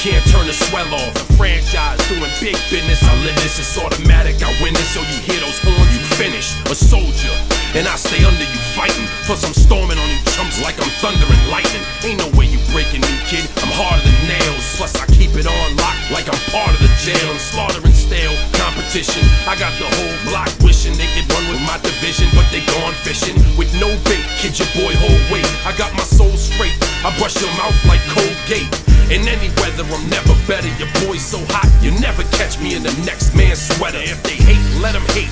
can't turn the swell off. The franchise doing big business, I live this, it's automatic, I win this. So you hear those horns, you finish. A soldier, and I stay under you fighting. Plus I'm storming on you chumps like I'm thunder and lightning. Ain't no way you breaking me, kid, I'm harder than nails. Plus I keep it on lock like I'm part of the jail. I'm slaughtering stale competition. I got the whole block wishing they could run with my division, but they gone fishing with no bait. Kid, your boy hold weight. I got my soul straight, I brush your mouth like Colgate. In any weather, I'm never better. Your boy's so hot, you never catch me in the next man's sweater. If they hate, let them hate.